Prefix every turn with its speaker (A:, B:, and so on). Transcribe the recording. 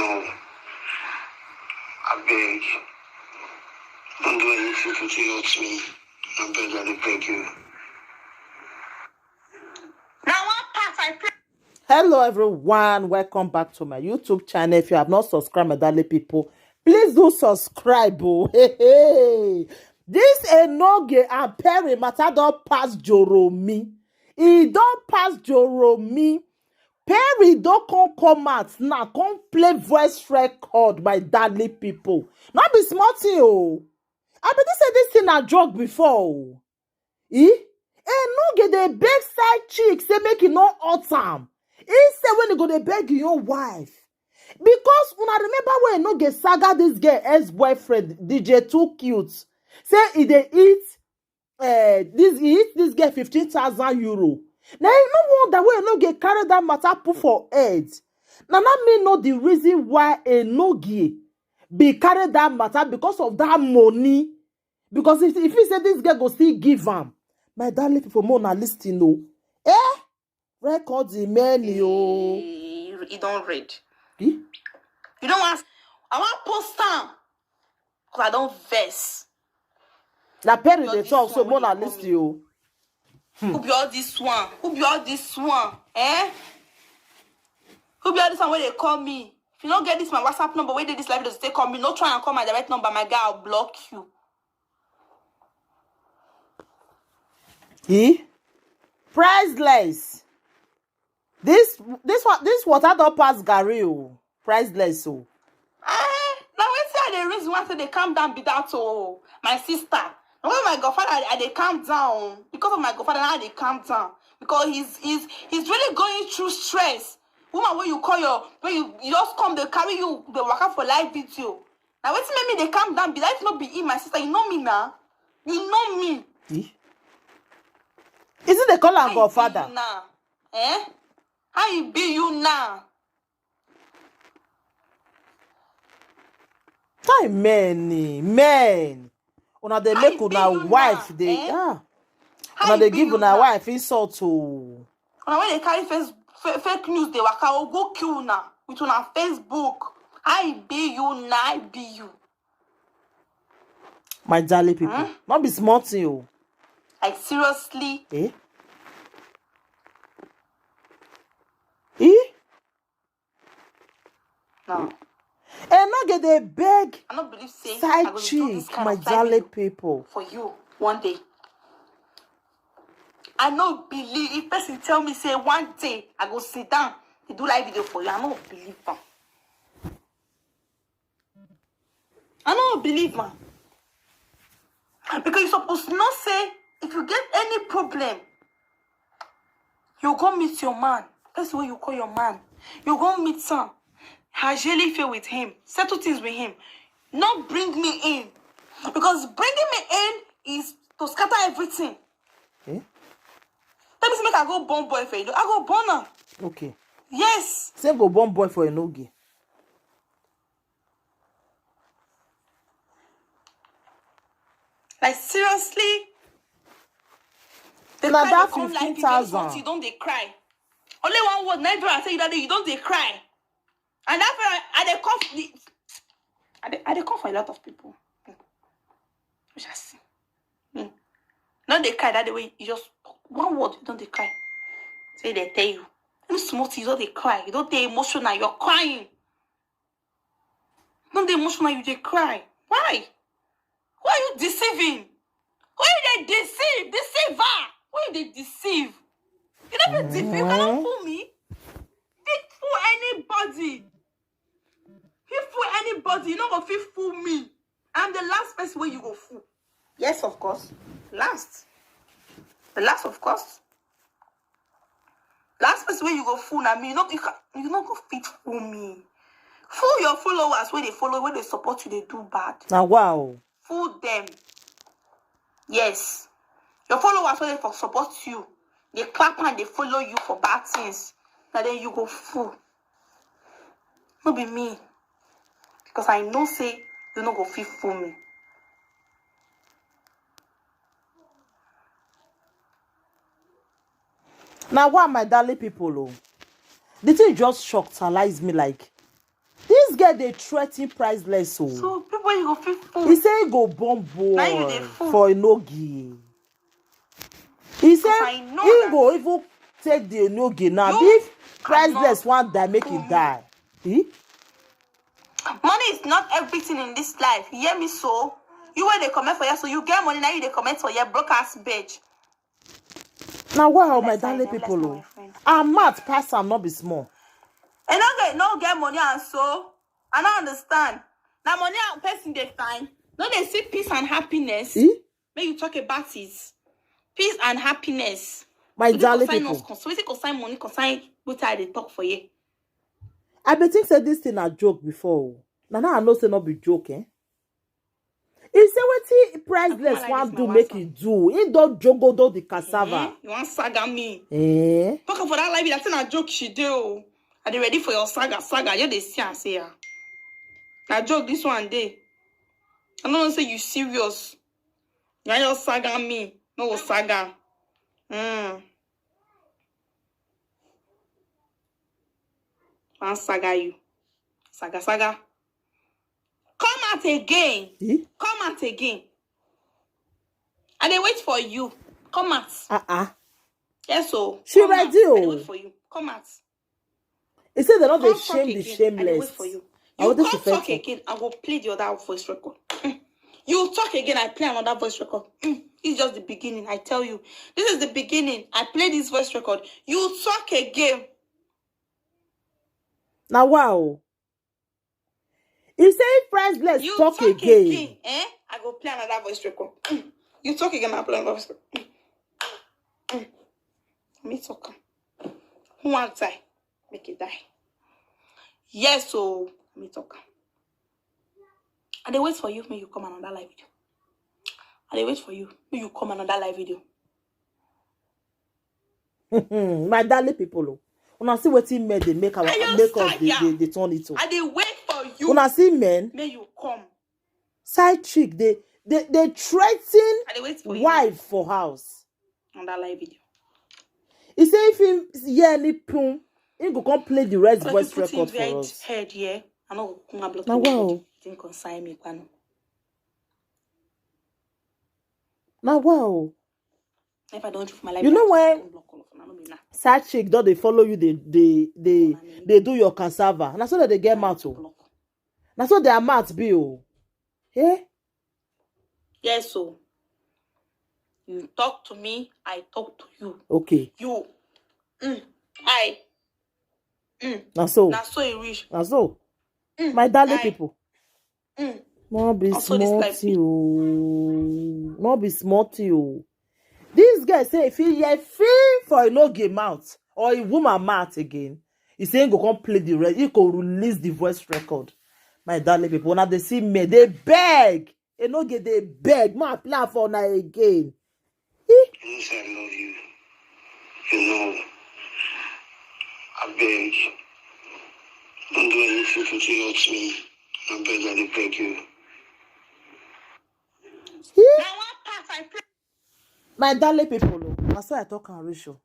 A: No. I beg. Don't do anything to hurt me. I beg you.
B: Now one part I play.
C: Hello everyone, welcome back to my YouTube channel. If you have not subscribed, my darling people, please do subscribe. Oh, hey. This Enoge and Perry matter don't pass Joromi. He don't pass Joromi. Perry don't come out now, come play voice record, my darling people. Not be smarty, oh. I bet they say this thing a joke before. Enoge dey beg side chick say make e no hurt am. He say when he go dey beg your wife. Because una remember when Enoge saga this girl ex-boyfriend DJ Too Cute. Say he dey eat this girl 15,000 euro. Now you no wonder when Enoge carry that matter put for head. Now me know the reason why Enoge be carry that matter because of that money. Because if he say this girl go still give am, my darling people, more na listen o. Record the menu o.
B: You don't read.
C: Eh?
B: You don't want. I want post am. Cause I don't verse.
C: Na Perry dey talk, so more na listen o.
B: Who be all this one? Who be all this one? Who be all this one where they call me? If you don't get this my WhatsApp number, where did this live video they call me? No try and call my direct number, my guy, I'll block you.
C: Priceless. This water don't pass Gary o. Priceless o.
B: Now when say the reason why say they calm down be that oh my sister. Now when my godfather they calm down because of my godfather now they calm down because he's really going through stress. Woman when you call when you just come they carry you they work out for live video. Now when say me they calm down be that not be in my sister you know me now. You know me.
C: Is it the call am godfather?
B: Now, how you be you now?
C: Time men. Una dey make una wife dey una dey give una wife insult o.
B: Una when they carry fake news they waka o go kill una with una Facebook. I be you now, I be you.
C: My darling people, not be small thing o.
B: Like seriously? No.
C: Enoge dey beg
B: I don't believe say
C: side chick, my darling people.
B: For you one day. I don't believe if person tell me say one day I go sit down to do live video for you. I don't believe them. I don't believe man. Because you're supposed to not say if you get any problem, you go meet your man. That's what you call your man. You go meet some. Hajeli feel with him. Settle things with him. Not bring me in. Because bringing me in is to scatter everything. Let me see make I go born boy for you. I go born her.
C: Okay.
B: Yes.
C: Say go born boy for Enoge.
B: Like seriously?
C: Now that 15,000.
B: You don't they cry. Only one word. Never I tell you that day, you don't they cry. And after I they come for a lot of people. We shall see. Not they cry that the way you just one word, you don't they cry. Say they tell you. You smart, you don't they cry. You don't they emotional, you're crying. Not the emotional, you they cry. Why? Why are you deceiving? Why are they deceive? Deceiver! Why are they deceive? You never deceive. You cannot fool me. You fool anybody. You fool anybody. You not gonna fool me. I'm the last person where you go fool. Yes, of course. Last. The last, of course. Last person where you go fool now me. You not go fit fool me. Fool your followers where they follow, where they support you, they do bad.
C: Now wow.
B: Fool them. Yes. Your followers where they support you. They clap and they follow you for bad things. Now then you go fool. No be me. Because I know say you not go fit fool me.
C: Now, why my darling people, the thing just shockalize me like, this This girl they threaten priceless so.
B: So people you go feel fool.
C: He say he go bomb
B: Now you
C: boy
B: dey fool.
C: for Enogi. He say
B: I know
C: he
B: that.
C: go even take the Enogi now.
B: You
C: If priceless
B: cannot
C: one die, make it die. See?
B: Money is not everything in this life. You hear me so? You when they comment for you, so you get money, now you they comment for your broke ass bitch.
C: Now wow, my
B: Let's
C: darling
B: find them,
C: people,
B: let's
C: oh.
B: my friend.
C: I'm mad pass am not be small.
B: And no get money and so I don't understand. Now money and person they find. No, they see peace and happiness.
C: Eh?
B: When you talk about it, peace and happiness.
C: My darling people.
B: So we say consign money, consign what they talk for you.
C: I been think said this thing a joke before. Now I know say not be joke, eh? He say wetin priceless
B: like
C: one
B: this,
C: do
B: my
C: make
B: WhatsApp.
C: he do. He don't jogo do the cassava.
B: You want saga me?
C: Eh?
B: Talk for that life, that's not a joke she do. Are they ready for your saga? You they see and say, I joke this one day. I don't say you serious. You your saga me. No saga. One saga you. Saga. Come out again.
C: Eh?
B: Come out again. And they wait for you. Come out. Yes, so.
C: She
B: come
C: ready,
B: out. I dey
C: oh.
B: wait for you. Come out.
C: He said they're not
B: Come
C: the
B: talk
C: shame the
B: again. I dey wait
C: shameless.
B: for you.
C: I
B: You
C: wanted
B: come
C: to
B: talk
C: talk.
B: again. I will play the other voice record. You talk again. I play another voice record. It's just the beginning. I tell you. This is the beginning. I play this voice record. You talk again.
C: Now wow. He say priceless
B: You
C: talk again.
B: Eh? I go play another voice record. You talk again. I play another voice record. Me talk. Who want die? Make it die. Yes, so me talk. I dey wait for you when you come another live video. I dey wait for you when you come another live video.
C: My darling people, oh. Una see wetin men they make our make us they turn it to.
B: I dey wait for you.
C: Una see men
B: May you come.
C: side chick they threaten
B: I dey wait for
C: wife for house.
B: you on that live video.
C: He say if him hear any pum, he go come play the rest voice record for us.
B: Head here. I know come block.
C: Now wow.
B: Didn't consign me, Kwano.
C: Now wow.
B: If I don't for my life,
C: You know when
B: block all of them. I don't be now.
C: side chick don't they follow you, they do your cassava. Now so that they get mad oh. Now so their mouth be oh. Yeah?
B: Yes, so you talk to me, I talk to you.
C: Okay.
B: You,
C: Now so.
B: now so you reach.
C: Now so. My darling
B: I-
C: people. Not be
B: Also this life
C: smarty oh. Not be smarty oh. This guy say if he hear free for a no game out or a woman mouth again, he say he go come play the rest. He go release the voice record. My darling people, now they see me, they beg. They no get they beg. My plan for now again.
A: You know, say I love you. You know, I beg. Don't do anything to hurt me. I beg you.
B: Now one part I play.
C: My darling people, that's why I talk and ratio.